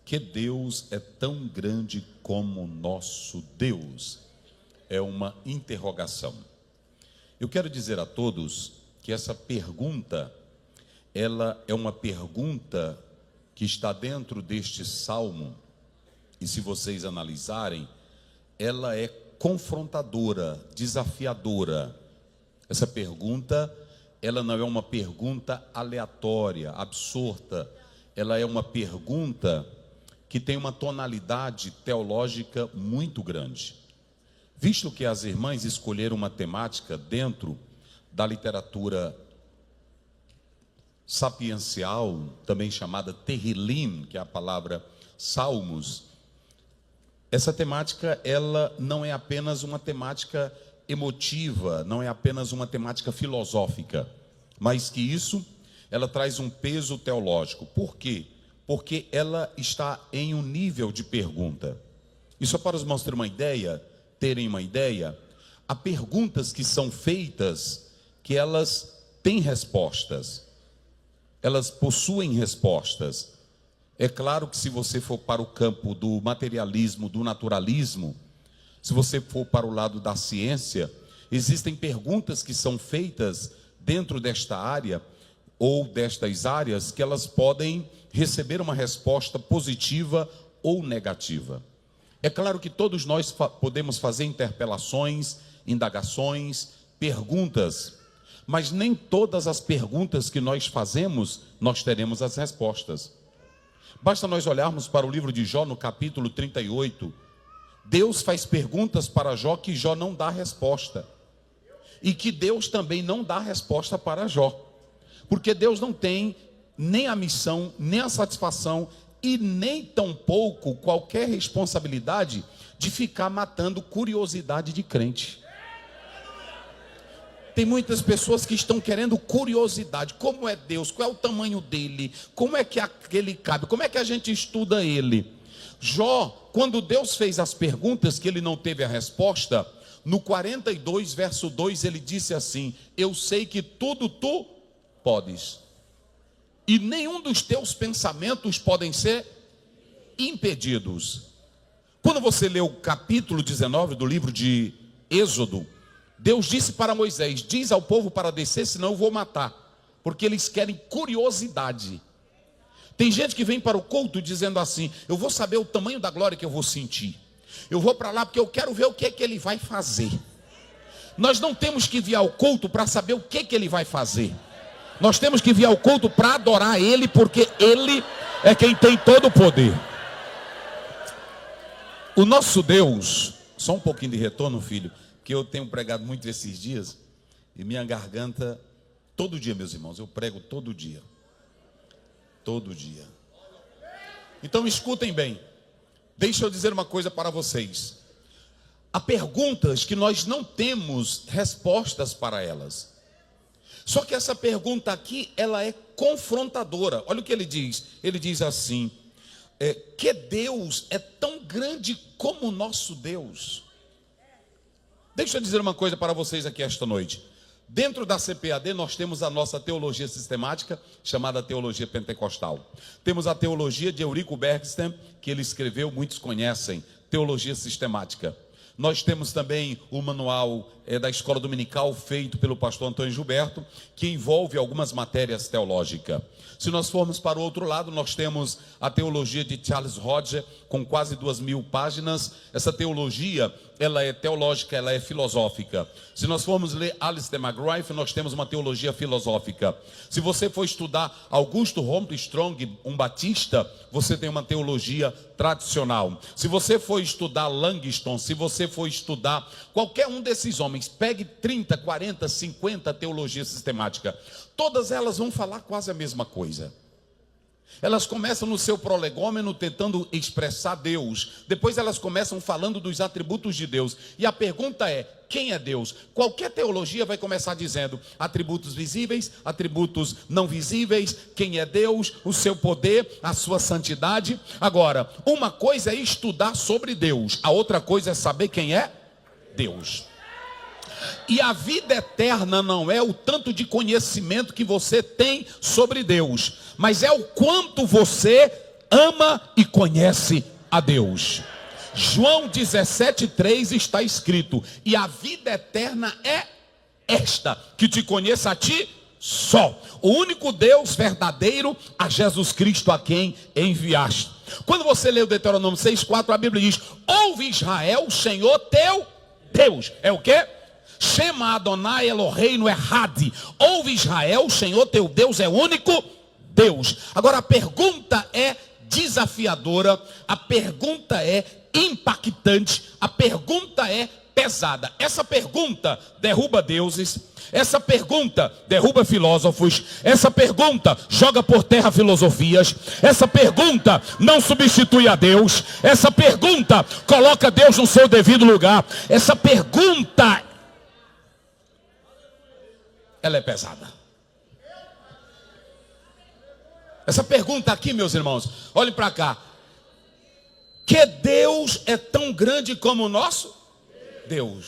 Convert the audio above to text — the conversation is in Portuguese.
Que Deus é tão grande como nosso Deus? É uma interrogação. Eu quero dizer a todos que essa pergunta, ela é uma pergunta que está dentro deste salmo, e se vocês analisarem, ela é confrontadora, desafiadora. Essa pergunta, ela não é uma pergunta aleatória, absurda. Ela é uma pergunta que tem uma tonalidade teológica muito grande. Visto que as irmãs escolheram uma temática dentro da literatura sapiencial, também chamada Terrilim, que é a palavra Salmos, essa temática, ela não é apenas uma temática emotiva, não é apenas uma temática filosófica, mas que isso, ela traz um peso teológico. Por quê? Porque ela está em um nível de pergunta. E só para os irmãos terem uma ideia, há perguntas que são feitas que elas têm respostas. Elas possuem respostas. É claro que se você for para o campo do materialismo, do naturalismo, se você for para o lado da ciência, existem perguntas que são feitas dentro desta área ou destas áreas que elas podem receber uma resposta positiva ou negativa. É claro que todos nós podemos fazer interpelações, indagações, perguntas, mas nem todas as perguntas que nós fazemos, nós teremos as respostas. Basta nós olharmos para o livro de Jó, no capítulo 38. Deus faz perguntas para Jó que Jó não dá resposta. E que Deus também não dá resposta para Jó. Porque Deus não tem nem a missão, nem a satisfação e nem tampouco qualquer responsabilidade de ficar matando curiosidade de crente. Tem muitas pessoas que estão querendo curiosidade. Como é Deus? Qual é o tamanho dele? Como é que ele cabe? Como é que a gente estuda ele? Jó, quando Deus fez as perguntas que ele não teve a resposta, no 42, verso 2, ele disse assim: eu sei que tudo tu podes, e nenhum dos teus pensamentos podem ser impedidos. Quando você lê o capítulo 19 do livro de Êxodo, Deus disse para Moisés: diz ao povo para descer, senão eu vou matar, porque eles querem curiosidade. Tem gente que vem para o culto dizendo assim: eu vou saber o tamanho da glória que eu vou sentir, eu vou para lá porque eu quero ver o que é que ele vai fazer. Nós não temos que vir ao culto para saber o que é que ele vai fazer. Nós temos que vir ao culto para adorar ele, porque ele é quem tem todo o poder. O nosso Deus, só um pouquinho de retorno, filho, que eu tenho pregado muito esses dias, e minha garganta, todo dia, meus irmãos, eu prego todo dia. Todo dia. Então escutem bem. Deixa eu dizer uma coisa para vocês. Há perguntas que nós não temos respostas para elas. Só que essa pergunta aqui, ela é confrontadora. Olha o que ele diz. Ele diz assim: que Deus é tão grande como o nosso Deus. Deixa eu dizer uma coisa para vocês aqui esta noite. Dentro da CPAD nós temos a nossa teologia sistemática, chamada teologia pentecostal. Temos a teologia de Eurico Bergsten, que ele escreveu, muitos conhecem, teologia sistemática. Nós temos também o manual da escola dominical, feito pelo pastor Antônio Gilberto, que envolve algumas matérias teológicas. Se nós formos para o outro lado, nós temos a teologia de Charles Hodge, com quase 2.000 páginas. Essa teologia, ela é teológica, ela é filosófica. Se nós formos ler Alistair McGrath, nós temos uma teologia filosófica. Se você for estudar Augusto Armstrong, um batista, você tem uma teologia tradicional. Se você for estudar Langston, se você for estudar qualquer um desses homens, pegue 30, 40, 50 teologia sistemática. Todas elas vão falar quase a mesma coisa. Elas começam no seu prolegômeno tentando expressar Deus. Depois elas começam falando dos atributos de Deus. E a pergunta é: quem é Deus? Qualquer teologia vai começar dizendo atributos visíveis, atributos não visíveis, quem é Deus, o seu poder, a sua santidade. Agora, uma coisa é estudar sobre Deus, a outra coisa é saber quem é Deus. E a vida eterna não é o tanto de conhecimento que você tem sobre Deus, mas é o quanto você ama e conhece a Deus. João 17,3 está escrito: e a vida eterna é esta, que te conheça a ti só, o único Deus verdadeiro, a Jesus Cristo a quem enviaste. Quando você lê o Deuteronômio 6,4, a Bíblia diz: ouve Israel, o Senhor teu Deus. É o quê? Shema Adonai Eloheinu Errad. Ouve Israel, o Senhor teu Deus é o único Deus. Agora a pergunta é desafiadora, a pergunta é impactante, a pergunta é pesada. Essa pergunta derruba deuses, essa pergunta derruba filósofos, essa pergunta joga por terra filosofias, essa pergunta não substitui a Deus, essa pergunta coloca Deus no seu devido lugar, essa pergunta, ela é pesada. Essa pergunta aqui, meus irmãos, olhem para cá: que Deus é tão grande como o nosso Deus?